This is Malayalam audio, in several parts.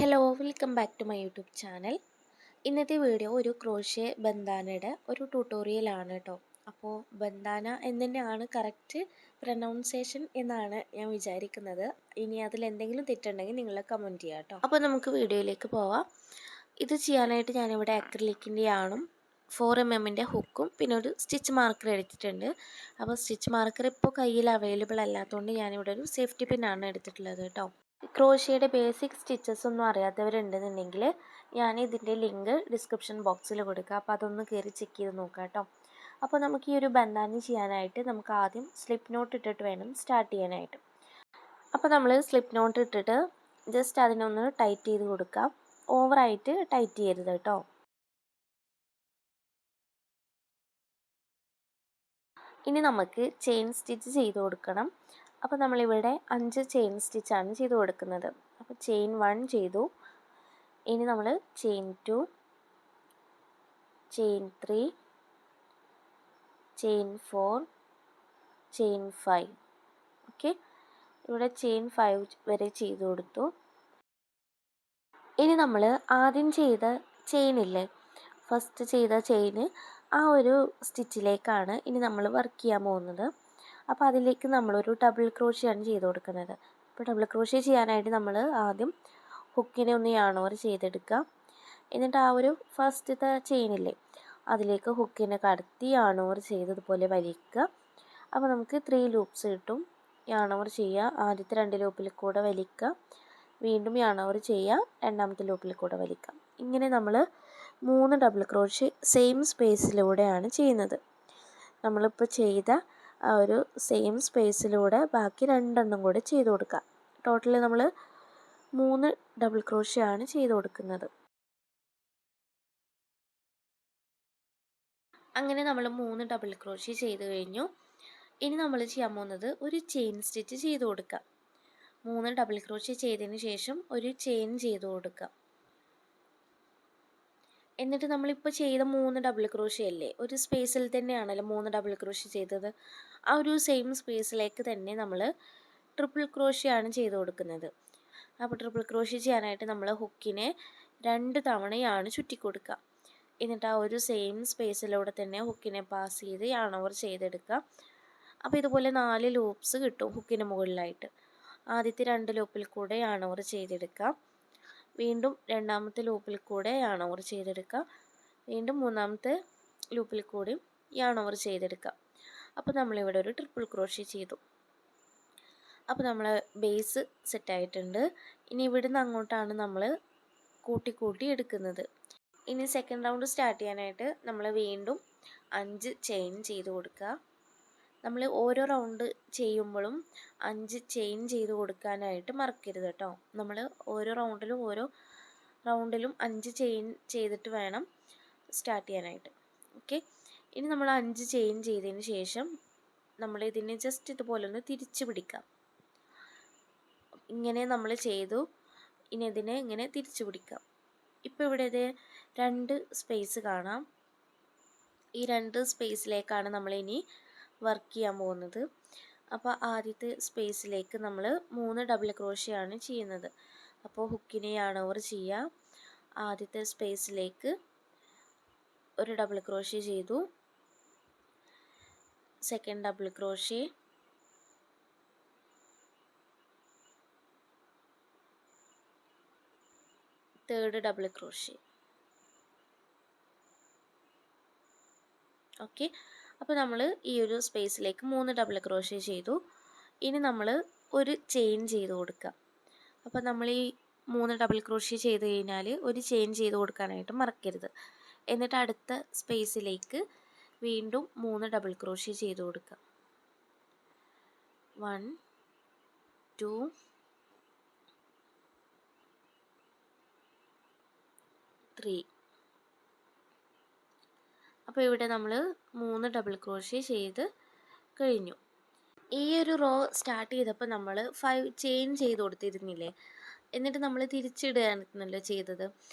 Hello welcome back to my YouTube channel. ഇന്നത്തെ വീഡിയോ ഒരു ക്രോഷ്യ ബന്ധാനയുടെ ഒരു ട്യൂട്ടോറിയലാണ് കേട്ടോ. അപ്പോൾ ബന്ധാന എന്ന് തന്നെയാണ് കറക്റ്റ് പ്രൊനൗൺസിയേഷൻ എന്നാണ് ഞാൻ വിചാരിക്കുന്നത്. ഇനി അതിൽ എന്തെങ്കിലും തെറ്റുണ്ടെങ്കിൽ നിങ്ങൾ കമൻറ്റ് ചെയ്യുക കേട്ടോ. അപ്പോൾ നമുക്ക് വീഡിയോയിലേക്ക് പോവാം. ഇത് ചെയ്യാനായിട്ട് ഞാനിവിടെ അക്രിലിക്കിൻ്റെ ആണും 4mm ഹുക്കും പിന്നെ ഒരു സ്റ്റിച്ച് മാർക്കർ എടുത്തിട്ടുണ്ട്. അപ്പോൾ സ്റ്റിച്ച് മാർക്കർ ഇപ്പോൾ കയ്യിൽ അവൈലബിൾ അല്ലാത്തതുകൊണ്ട് ഞാനിവിടെ ഒരു സേഫ്റ്റി പിന്നാണ് എടുത്തിട്ടുള്ളത് കേട്ടോ. ക്രോഷ്യയുടെ ബേസിക് സ്റ്റിച്ചസ് ഒന്നും അറിയാത്തവരുണ്ടെന്നുണ്ടെങ്കിൽ ഞാൻ ഇതിൻ്റെ ലിങ്ക് ഡിസ്ക്രിപ്ഷൻ ബോക്സിൽ കൊടുക്കുക. അപ്പോൾ അതൊന്ന് കയറി ചെക്ക് ചെയ്ത് നോക്കാം കേട്ടോ. അപ്പോൾ നമുക്ക് ഈ ഒരു ബന്ധാനി ചെയ്യാനായിട്ട് നമുക്ക് ആദ്യം സ്ലിപ്പ് നോട്ട് ഇട്ടിട്ട് വേണം സ്റ്റാർട്ട് ചെയ്യാനായിട്ട്. അപ്പോൾ നമ്മൾ സ്ലിപ്പ് നോട്ട് ഇട്ടിട്ട് ജസ്റ്റ് അതിനൊന്ന് ടൈറ്റ് ചെയ്ത് കൊടുക്കാം. ഓവറായിട്ട് ടൈറ്റ് ചെയ്യരുത് കേട്ടോ. ഇനി നമുക്ക് ചെയിൻ സ്റ്റിച്ച് ചെയ്ത് കൊടുക്കണം. അപ്പോൾ നമ്മളിവിടെ 5 ചെയിൻ സ്റ്റിച്ചാണ് ചെയ്ത് കൊടുക്കുന്നത്. അപ്പോൾ ചെയിൻ 1 ചെയ്തു. ഇനി നമ്മൾ chain 2, chain 3, chain 4, chain 5. Okay, ഇവിടെ ചെയിൻ 5 വരെ ചെയ്ത് കൊടുത്തു. ഇനി നമ്മൾ ആദ്യം ചെയ്ത ചെയിനില്ലേ, ഫസ്റ്റ് ചെയ്ത ചെയിന്, ആ ഒരു സ്റ്റിച്ചിലേക്കാണ് ഇനി നമ്മൾ വർക്ക് ചെയ്യാൻ പോകുന്നത്. അപ്പോൾ അതിലേക്ക് നമ്മളൊരു ഡബിൾ ക്രോഷ്യയാണ് ചെയ്ത് കൊടുക്കുന്നത്. അപ്പോൾ ഡബിൾ ക്രോഷ്യ ചെയ്യാനായിട്ട് നമ്മൾ ആദ്യം ഹുക്കിനെ ഒന്ന് യാണോർ ചെയ്തെടുക്കുക. എന്നിട്ട് ആ ഒരു ഫസ്റ്റത്തെ ചെയിനില്ലേ അതിലേക്ക് ഹുക്കിനെ കടത്തി യാണോർ ചെയ്തതുപോലെ വലിക്കുക. അപ്പോൾ നമുക്ക് 3 ലൂപ്സ് കിട്ടും. യാണോർ ചെയ്യുക, ആദ്യത്തെ 2 ലൂപ്പിൽ കൂടെ വലിക്കുക, വീണ്ടും യാണോർ ചെയ്യുക, രണ്ടാമത്തെ ലൂപ്പിൽ കൂടെ വലിക്കുക. ഇങ്ങനെ നമ്മൾ 3 ഡബിൾ ക്രോഷ്യ സെയിം സ്പേസിലൂടെയാണ് ചെയ്യുന്നത്. നമ്മളിപ്പോൾ ചെയ്ത ആ ഒരു സെയിം സ്പേസിലൂടെ ബാക്കി 2 കൂടെ ചെയ്ത് കൊടുക്കുക. ടോട്ടലി നമ്മൾ 3 ഡബിൾ ക്രോഷ്യ ആണ് ചെയ്ത് കൊടുക്കുന്നത്. അങ്ങനെ നമ്മൾ 3 ഡബിൾ ക്രോഷ്യ ചെയ്ത് കഴിഞ്ഞു. ഇനി നമ്മൾ ചെയ്യാൻ പോകുന്നത് ഒരു ചെയിൻ സ്റ്റിച്ച് ചെയ്ത് കൊടുക്കുക. 3 ഡബിൾ ക്രോഷ്യ ചെയ്തതിന് ശേഷം ഒരു ചെയിൻ ചെയ്ത് കൊടുക്കുക. എന്നിട്ട് നമ്മളിപ്പോൾ ചെയ്ത 3 ഡബിൾ ക്രോഷ്യ അല്ലേ, ഒരു സ്പേസിൽ തന്നെയാണല്ലോ 3 ഡബിൾ ക്രോഷ്യ ചെയ്തത്. ആ ഒരു സെയിം സ്പേസിലേക്ക് തന്നെ നമ്മൾ ട്രിപ്പിൾ ക്രോഷ്യ ആണ് ചെയ്ത് കൊടുക്കുന്നത്. അപ്പോൾ ട്രിപ്പിൾ ക്രോഷ്യ ചെയ്യാനായിട്ട് നമ്മൾ ഹുക്കിനെ 2 തവണയാണ് ചുറ്റി കൊടുക്കുക. എന്നിട്ട് ആ ഒരു സെയിം സ്പേസിലൂടെ തന്നെ ഹുക്കിനെ പാസ് ചെയ്ത് യാണോവർ ചെയ്തെടുക്കുക. അപ്പോൾ ഇതുപോലെ 4 ലൂപ്സ് കിട്ടും ഹുക്കിന് മുകളിലായിട്ട്. ആദ്യത്തെ 2 ലൂപ്പിൽ കൂടെ യാണോവർ ചെയ്തെടുക്കുക, വീണ്ടും രണ്ടാമത്തെ ലൂപ്പിൽ കൂടെ യാണോവർ ചെയ്തെടുക്കുക, വീണ്ടും മൂന്നാമത്തെ ലൂപ്പിൽ കൂടിയും യാണോവർ ചെയ്തെടുക്കുക. അപ്പോൾ നമ്മളിവിടെ ഒരു ട്രിപ്പിൾ ക്രോഷ്യ ചെയ്തു. അപ്പോൾ നമ്മൾ ബേസ് സെറ്റായിട്ടുണ്ട്. ഇനി ഇവിടുന്ന് അങ്ങോട്ടാണ് നമ്മൾ കൂട്ടി എടുക്കുന്നത്. ഇനി സെക്കൻഡ് റൗണ്ട് സ്റ്റാർട്ട് ചെയ്യാനായിട്ട് നമ്മൾ വീണ്ടും 5 ചെയിൻ ചെയ്ത് കൊടുക്കുക. നമ്മൾ ഓരോ റൗണ്ട് ചെയ്യുമ്പോഴും 5 ചെയിൻ ചെയ്ത് കൊടുക്കാനായിട്ട് മറക്കരുത് കേട്ടോ. നമ്മൾ ഓരോ റൗണ്ടിലും 5 ചെയിൻ ചെയ്തിട്ട് വേണം സ്റ്റാർട്ട് ചെയ്യാനായിട്ട്. ഓക്കെ, ഇനി നമ്മൾ 5 ചെയിൻ ചെയ്തതിന് ശേഷം നമ്മൾ ഇതിനെ ജസ്റ്റ് ഇതുപോലെ ഒന്ന് തിരിച്ച് പിടിക്കാം. ഇങ്ങനെ നമ്മൾ ചെയ്തു. ഇനി ഇതിനെ ഇങ്ങനെ തിരിച്ചു പിടിക്കാം. ഇപ്പോൾ ഇവിടെ ഇത് 2 സ്പേസ് കാണാം. ഈ 2 സ്പേസിലേക്കാണ് നമ്മളിനി വർക്ക് ചെയ്യാൻ പോകുന്നത്. അപ്പോൾ ആദ്യത്തെ സ്പേസിലേക്ക് നമ്മൾ 3 ഡബിൾ ക്രോഷ്യ ആണ് ചെയ്യുന്നത്. അപ്പോൾ ഹുക്കിനെ യാണോവർ ചെയ്യുക, ആദ്യത്തെ സ്പേസിലേക്ക് ഒരു ഡബിൾ ക്രോഷ്യ ചെയ്തു, second double crochet, third double crochet. Okay, അപ്പോൾ നമ്മൾ ഈ ഒരു സ്പേസിലേക്ക് 3 ഡബിൾ ക്രോഷ്യ ചെയ്തു. ഇനി നമ്മൾ ഒരു ചെയിൻ ചെയ്ത് കൊടുക്കുക. അപ്പോൾ നമ്മൾ ഈ 3 ഡബിൾ ക്രോഷ്യ ചെയ്ത് കഴിഞ്ഞാൽ ഒരു ചെയിൻ ചെയ്ത് കൊടുക്കാനായിട്ട് മറക്കരുത്. എന്നിട്ട് അടുത്ത സ്പേസിലേക്ക് വീണ്ടും 3 ഡബിൾ ക്രോഷ്യ ചെയ്ത് കൊടുക്കുക. 1 2 3. അപ്പോൾ ഇവിടെ നമ്മൾ 3 ഡബിൾ ക്രോഷ്യ ചെയ്ത് കഴിഞ്ഞു. ഈ ഒരു റോ സ്റ്റാർട്ട് ചെയ്തപ്പോൾ നമ്മൾ 5 ചെയിൻ ചെയ്ത് കൊടുത്തിരുന്നില്ലേ, എന്നിട്ട് നമ്മൾ തിരിച്ചിടുകയാണല്ലോ ചെയ്തത്.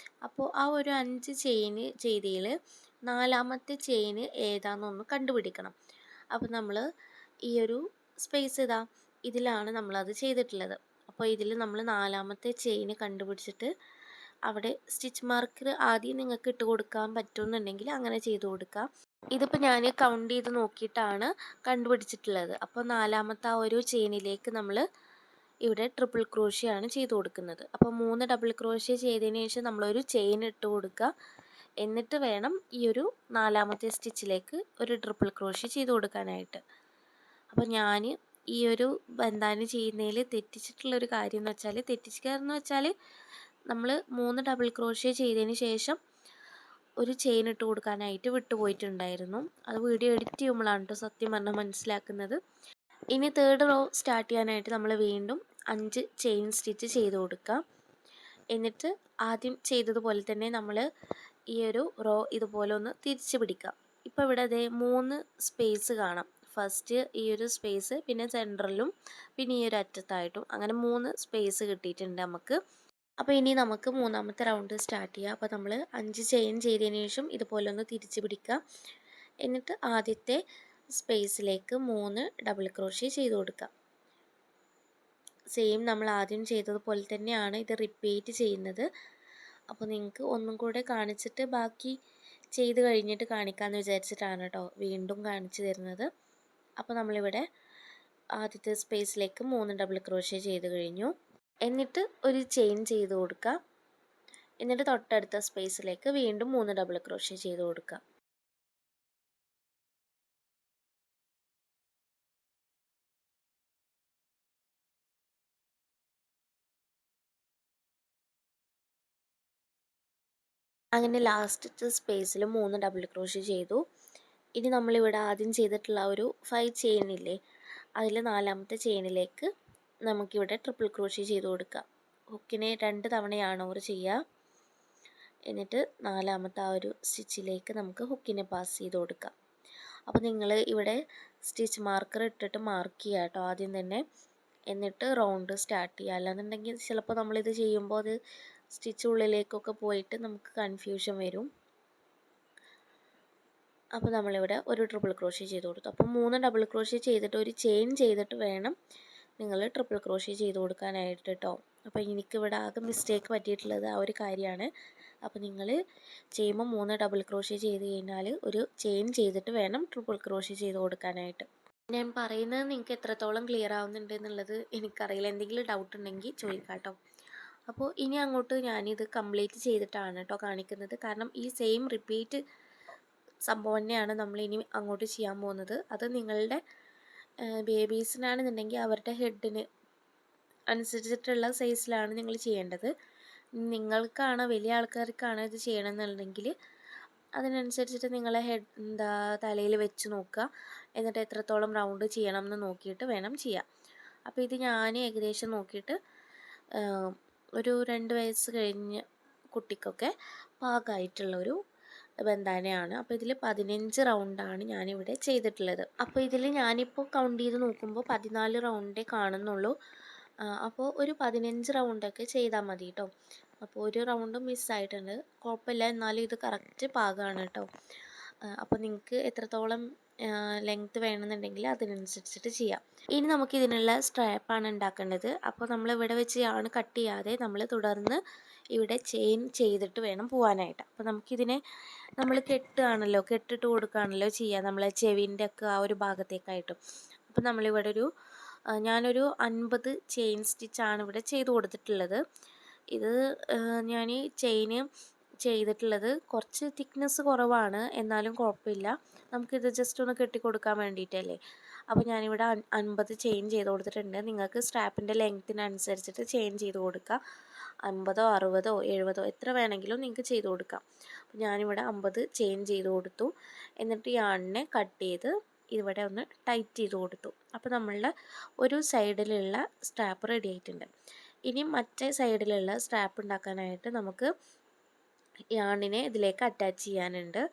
അപ്പോൾ ആ ഒരു 5 ചെയിൻ ചെയ്തതിൽ 4ാമത്തെ ചെയിൻ ഏതാണെന്നൊന്ന് കണ്ടുപിടിക്കണം. അപ്പോൾ നമ്മൾ ഈ ഒരു സ്പേസ് ഇതിലാണ് നമ്മളത് ചെയ്തിട്ടുള്ളത്. അപ്പോൾ ഇതിൽ നമ്മൾ 4-മത്തെ ചെയിൻ കണ്ടുപിടിച്ചിട്ട് അവിടെ സ്റ്റിച്ച് മാർക്കർ ആദ്യം നിങ്ങൾക്ക് ഇട്ട് കൊടുക്കാൻ പറ്റുമെന്നുണ്ടെങ്കിൽ അങ്ങനെ ചെയ്ത് കൊടുക്കാം. ഇതിപ്പോൾ ഞാൻ കൗണ്ട് ചെയ്ത് നോക്കിയിട്ടാണ് കണ്ടുപിടിച്ചിട്ടുള്ളത്. അപ്പോൾ 4-മത്തെ ആ ഒരു ചെയിനിലേക്ക് നമ്മൾ ഇവിടെ ട്രിപ്പിൾ ക്രോഷ്യാണ് ചെയ്ത് കൊടുക്കുന്നത്. അപ്പോൾ 3 ഡബിൾ ക്രോഷ്യ ചെയ്തതിന് ശേഷം നമ്മളൊരു ചെയിൻ ഇട്ട് കൊടുക്കുക. എന്നിട്ട് വേണം ഈ ഒരു 4-മത്തെ സ്റ്റിച്ചിലേക്ക് ഒരു ട്രിപ്പിൾ ക്രോഷ്യ ചെയ്ത് കൊടുക്കാനായിട്ട്. അപ്പോൾ ഞാൻ ഈ ഒരു ബന്ധാനി ചെയ്യുന്നതിൽ തെറ്റിച്ചിട്ടുള്ളൊരു കാര്യം എന്ന് വെച്ചാൽ, തെറ്റിച്ചെന്ന് വെച്ചാൽ നമ്മൾ 3 ഡബിൾ ക്രോഷ്യ ചെയ്തതിന് ശേഷം ഒരു ചെയിൻ ഇട്ട് കൊടുക്കാനായിട്ട് വിട്ടുപോയിട്ടുണ്ടായിരുന്നു. അത് വീഡിയോ എഡിറ്റ് ചെയ്യുമ്പോഴാണ് കേട്ടോ സത്യം പറഞ്ഞാൽ മനസ്സിലാക്കുന്നത്. ഇനി 3rd റോ സ്റ്റാർട്ട് ചെയ്യാനായിട്ട് നമ്മൾ വീണ്ടും 5 ചെയിൻ സ്റ്റിച്ച് ചെയ്ത് കൊടുക്കാം. എന്നിട്ട് ആദ്യം ചെയ്തതുപോലെ തന്നെ നമ്മൾ ഈ ഒരു റോ ഇതുപോലെ ഒന്ന് തിരിച്ച് പിടിക്കാം. ഇപ്പോൾ ഇവിടെ അതേ 3 സ്പേസ് കാണാം. ഫസ്റ്റ് ഈ ഒരു സ്പേസ്, പിന്നെ സെൻറ്ററിലും, പിന്നെ ഈ ഒരു അറ്റത്തായിട്ടും, അങ്ങനെ 3 സ്പേസ് കിട്ടിയിട്ടുണ്ട് നമുക്ക്. അപ്പോൾ ഇനി നമുക്ക് 3-മത്തെ റൗണ്ട് സ്റ്റാർട്ട് ചെയ്യാം. അപ്പോൾ നമ്മൾ 5 ചെയിൻ ചെയ്തതിന് ശേഷം ഇതുപോലെ ഒന്ന് തിരിച്ച് പിടിക്കുക. എന്നിട്ട് ആദ്യത്തെ സ്പേസിലേക്ക് 3 ഡബിൾ ക്രോഷ്യ ചെയ്ത് കൊടുക്കുക. സെയിം നമ്മൾ ആദ്യം ചെയ്തതുപോലെ തന്നെയാണ് ഇത് റിപ്പീറ്റ് ചെയ്യുന്നത്. അപ്പോൾ നിങ്ങൾക്ക് ഒന്നും കൂടെ കാണിച്ചിട്ട് ബാക്കി ചെയ്ത് കഴിഞ്ഞിട്ട് കാണിക്കാമെന്ന് വിചാരിച്ചിട്ടാണ് കേട്ടോ വീണ്ടും കാണിച്ചു തരുന്നത്. അപ്പോൾ നമ്മളിവിടെ ആദ്യത്തെ സ്പേസിലേക്ക് 3 ഡബിൾ ക്രോഷ്യ ചെയ്ത് കഴിഞ്ഞു. എന്നിട്ട് ഒരു ചെയിൻ ചെയ്ത് കൊടുക്കുക. എന്നിട്ട് തൊട്ടടുത്ത സ്പേസിലേക്ക് വീണ്ടും 3 ഡബിൾ ക്രോഷ്യ ചെയ്ത് കൊടുക്കുക. അങ്ങനെ ലാസ്റ്റത്തെ സ്പേസിൽ 3 ഡബിൾ ക്രോഷ്യ ചെയ്തു. ഇനി നമ്മളിവിടെ ആദ്യം ചെയ്തിട്ടുള്ള ഒരു 5 ചെയിനില്ലേ, അതിൽ 4-മത്തെ ചെയിനിലേക്ക് നമുക്കിവിടെ ട്രിപ്പിൾ ക്രോഷ്യ ചെയ്ത് കൊടുക്കാം. ഹുക്കിനെ 2 തവണയാണ് ഓവർ ചെയ്യുക. എന്നിട്ട് 4-മത്തെ ആ ഒരു സ്റ്റിച്ചിലേക്ക് നമുക്ക് ഹുക്കിനെ പാസ് ചെയ്ത് കൊടുക്കാം. അപ്പോൾ നിങ്ങൾ ഇവിടെ സ്റ്റിച്ച് മാർക്കർ ഇട്ടിട്ട് മാർക്ക് ചെയ്യുക കേട്ടോ ആദ്യം തന്നെ. എന്നിട്ട് റൗണ്ട് സ്റ്റാർട്ട് ചെയ്യുക. അല്ലാന്നുണ്ടെങ്കിൽ ചിലപ്പോൾ നമ്മളിത് ചെയ്യുമ്പോൾ അത് സ്റ്റിച്ച് ഉള്ളിലേക്കൊക്കെ പോയിട്ട് നമുക്ക് കൺഫ്യൂഷൻ വരും. അപ്പോൾ നമ്മളിവിടെ ഒരു ട്രിപ്പിൾ ക്രോഷ്യ ചെയ്ത് കൊടുത്തു. അപ്പോൾ 3 ഡബിൾ ക്രോഷ്യ ചെയ്തിട്ട് ഒരു ചെയിൻ ചെയ്തിട്ട് വേണം നിങ്ങൾ ട്രിപ്പിൾ ക്രോഷ്യ ചെയ്ത് കൊടുക്കാനായിട്ട് കേട്ടോ. അപ്പോൾ എനിക്കിവിടെ ആകെ മിസ്റ്റേക്ക് പറ്റിയിട്ടുള്ളത് ആ ഒരു കാര്യമാണ്. അപ്പോൾ നിങ്ങൾ ചെയ്യുമ്പോൾ 3 ഡബിൾ ക്രോഷ്യ ചെയ്ത് കഴിഞ്ഞാൽ ഒരു ചെയിൻ ചെയ്തിട്ട് വേണം ട്രിപ്പിൾ ക്രോഷ്യ ചെയ്ത് കൊടുക്കാനായിട്ട്. ഞാൻ പറയുന്നത് നിങ്ങൾക്ക് എത്രത്തോളം ക്ലിയർ ആവുന്നുണ്ട് എന്നുള്ളത് എനിക്കറിയില്ല. എന്തെങ്കിലും ഡൗട്ട് ഉണ്ടെങ്കിൽ ചോദിക്കാം കേട്ടോ. അപ്പോൾ ഇനി അങ്ങോട്ട് ഞാനിത് കംപ്ലീറ്റ് ചെയ്തിട്ടാണ് കേട്ടോ കാണിക്കുന്നത്. കാരണം ഈ സെയിം റിപ്പീറ്റ് സംഭവം തന്നെയാണ് നമ്മൾ ഇനി അങ്ങോട്ട് ചെയ്യാൻ പോകുന്നത്. അത് നിങ്ങളുടെ ബേബീസിനാണെന്നുണ്ടെങ്കിൽ അവരുടെ ഹെഡിന് അനുസരിച്ചിട്ടുള്ള സൈസിലാണ് നിങ്ങൾ ചെയ്യേണ്ടത്. നിങ്ങൾക്കാണ്, വലിയ ആൾക്കാർക്കാണ് ഇത് ചെയ്യണമെന്നുണ്ടെങ്കിൽ അതിനനുസരിച്ചിട്ട് നിങ്ങളെ തലയിൽ വെച്ച് നോക്കുക. എന്നിട്ട് എത്രത്തോളം റൗണ്ട് ചെയ്യണം എന്ന് നോക്കിയിട്ട് വേണം ചെയ്യാം. അപ്പോൾ ഇത് ഞാൻ ഏകദേശം നോക്കിയിട്ട് ഒരു 2 വയസ്സ് കഴിഞ്ഞ കുട്ടിക്കൊക്കെ പാകമായിട്ടുള്ളൊരു ബന്ധാനയാണ്. അപ്പോൾ ഇതിൽ 15 റൗണ്ടാണ് ഞാനിവിടെ ചെയ്തിട്ടുള്ളത്. അപ്പോൾ ഇതിൽ ഞാനിപ്പോൾ കൗണ്ട് ചെയ്ത് നോക്കുമ്പോൾ 14 റൗണ്ടേ കാണുന്നുള്ളൂ. അപ്പോൾ ഒരു 15 റൗണ്ടൊക്കെ ചെയ്താൽ മതി കേട്ടോ. അപ്പോൾ ഒരു റൗണ്ട് മിസ്സായിട്ടുണ്ട്, കുഴപ്പമില്ല. എന്നാലും ഇത് കറക്റ്റ് പാകമാണ് കേട്ടോ. അപ്പോൾ നിങ്ങൾക്ക് എത്രത്തോളം ലെങ്ത്ത് വേണമെന്നുണ്ടെങ്കിൽ അതിനനുസരിച്ചിട്ട് ചെയ്യാം. ഇനി നമുക്ക് ഇതിനുള്ള സ്ട്രാപ്പാണ് ഉണ്ടാക്കേണ്ടത്. അപ്പോൾ നമ്മൾ ഇവിടെ വെച്ച് കട്ട് ചെയ്യാതെ നമ്മൾ തുടർന്ന് ഇവിടെ ചെയിൻ ചെയ്തിട്ട് വേണം പോകാനായിട്ട്. അപ്പോൾ നമുക്കിതിനെ നമ്മൾ കെട്ടിട്ട് കൊടുക്കുകയാണല്ലോ ചെയ്യുക, നമ്മളെ ചെവിൻ്റെ ഒക്കെ ആ ഒരു ഭാഗത്തേക്കായിട്ടും. അപ്പോൾ നമ്മളിവിടെ ഞാനൊരു 50 ചെയിൻ സ്റ്റിച്ചാണ് ഇവിടെ ചെയ്ത് കൊടുത്തിട്ടുള്ളത്. ഇത് ഞാൻ ചെയിന് ചെയ്തിട്ടുള്ളത് കുറച്ച് തിക്നെസ് കുറവാണ്, എന്നാലും കുഴപ്പമില്ല. നമുക്കിത് ജസ്റ്റ് ഒന്ന് കെട്ടിക്കൊടുക്കാൻ വേണ്ടിയിട്ടല്ലേ. അപ്പോൾ ഞാനിവിടെ 50 ചെയിൻ ചെയ്ത് കൊടുത്തിട്ടുണ്ട്. നിങ്ങൾക്ക് സ്ട്രാപ്പിൻ്റെ ലെങ്ത്തിനനുസരിച്ചിട്ട് ചെയിൻ ചെയ്ത് കൊടുക്കുക. 50, 60, 70 എത്ര വേണമെങ്കിലും നിങ്ങൾക്ക് ചെയ്ത് കൊടുക്കാം. അപ്പോൾ ഞാനിവിടെ 50 ചെയിൻ ചെയ്ത് കൊടുത്തു. എന്നിട്ട് യാണിനെ കട്ട് ചെയ്ത് ഇവിടെ ഒന്ന് ടൈറ്റ് ചെയ്ത് കൊടുത്തു. അപ്പോൾ നമ്മളുടെ ഒരു സൈഡിലുള്ള സ്ട്രാപ്പ് റെഡി ആയിട്ടുണ്ട്. ഇനി മറ്റേ സൈഡിലുള്ള സ്ട്രാപ്പ് ഉണ്ടാക്കാനായിട്ട് നമുക്ക് യാണിനെ ഇതിലേക്ക് അറ്റാച്ച് ചെയ്യാനുണ്ട്.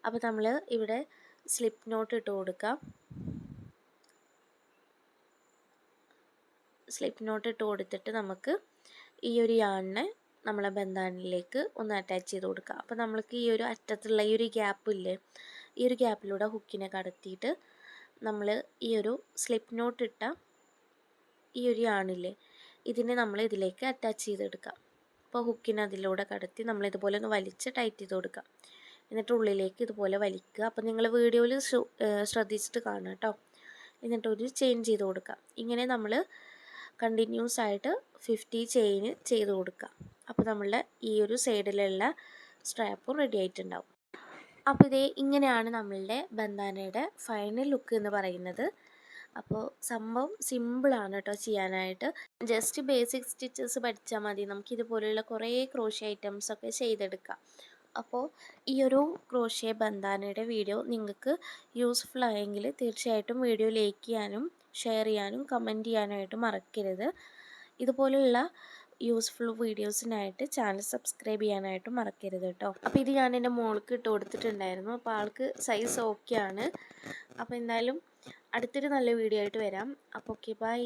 അപ്പോൾ നമ്മൾ ഇവിടെ സ്ലിപ്പ് നോട്ട് ഇട്ട് കൊടുക്കാം. സ്ലിപ്പ് നോട്ട് ഇട്ട് കൊടുത്തിട്ട് നമുക്ക് ഈ ഒരു യാണിനെ നമ്മളെ ബന്ധാനിലേക്ക് ഒന്ന് അറ്റാച്ച് ചെയ്ത് കൊടുക്കുക. അപ്പോൾ നമ്മൾക്ക് ഈ ഒരു അറ്റത്തുള്ള ഈ ഒരു ഗ്യാപ്പില്ലേ, ഈ ഒരു ഗ്യാപ്പിലൂടെ ഹുക്കിനെ കടത്തിയിട്ട് നമ്മൾ ഈ ഒരു സ്ലിപ്പ് നോട്ട് ഇട്ട ഈ ഒരു യാണില്ലേ ഇതിനെ നമ്മൾ ഇതിലേക്ക് അറ്റാച്ച് ചെയ്തെടുക്കാം. അപ്പോൾ ഹുക്കിന് അതിലൂടെ കടത്തി നമ്മൾ ഇതുപോലെ ഒന്ന് വലിച്ച് ടൈറ്റ് ചെയ്ത് കൊടുക്കാം. എന്നിട്ട് ഉള്ളിലേക്ക് ഇതുപോലെ വലിക്കുക. അപ്പോൾ നിങ്ങൾ വീഡിയോയിൽ ശ്രദ്ധിച്ചിട്ട് കാണുക കേട്ടോ. എന്നിട്ട് ഒരു ചെയിൻ ചെയ്ത് കൊടുക്കുക. ഇങ്ങനെ നമ്മൾ കണ്ടിന്യൂസ് ആയിട്ട് 50 ചെയിൻ ചെയ്ത് കൊടുക്കുക. അപ്പോൾ നമ്മളുടെ ഈ ഒരു സൈഡിലുള്ള സ്ട്രാപ്പും റെഡി ആയിട്ടുണ്ടാവും. അപ്പോൾ ഇതേ ഇങ്ങനെയാണ് നമ്മളുടെ ബന്ധാനയുടെ ഫൈനൽ ലുക്ക് എന്ന് പറയുന്നത്. അപ്പോൾ സംഭവം സിമ്പിളാണ് കേട്ടോ ചെയ്യാനായിട്ട്. ജസ്റ്റ് ബേസിക് സ്റ്റിച്ചസ് പഠിച്ചാൽ മതി. നമുക്കിതുപോലെയുള്ള കുറേ ക്രോഷ്യ ഐറ്റംസൊക്കെ ചെയ്തെടുക്കാം. അപ്പോൾ ഈ ഒരു ക്രോഷ്യ ബന്ധാനയുടെ വീഡിയോ നിങ്ങൾക്ക് യൂസ്ഫുൾ ആയെങ്കിൽ തീർച്ചയായിട്ടും വീഡിയോ ലൈക്ക് ചെയ്യാനും ഷെയർ ചെയ്യാനും കമൻറ്റ് ചെയ്യാനായിട്ട് മറക്കരുത്. ഇതുപോലെയുള്ള യൂസ്ഫുൾ വീഡിയോസിനായിട്ട് ചാനൽ സബ്സ്ക്രൈബ് ചെയ്യാനായിട്ട് മറക്കരുത് കേട്ടോ. അപ്പോൾ ഇത് ഞാൻ എൻ്റെ മോൾക്ക് ഇട്ട് കൊടുത്തിട്ടുണ്ടായിരുന്നു. അപ്പോൾ ആൾക്ക് സൈസ് ഓക്കെയാണ്. അപ്പോൾ എന്തായാലും അടുത്തൊരു നല്ല വീഡിയോ ആയിട്ട് വരാം. അപ്പോൾ ഓക്കെ, ബൈ.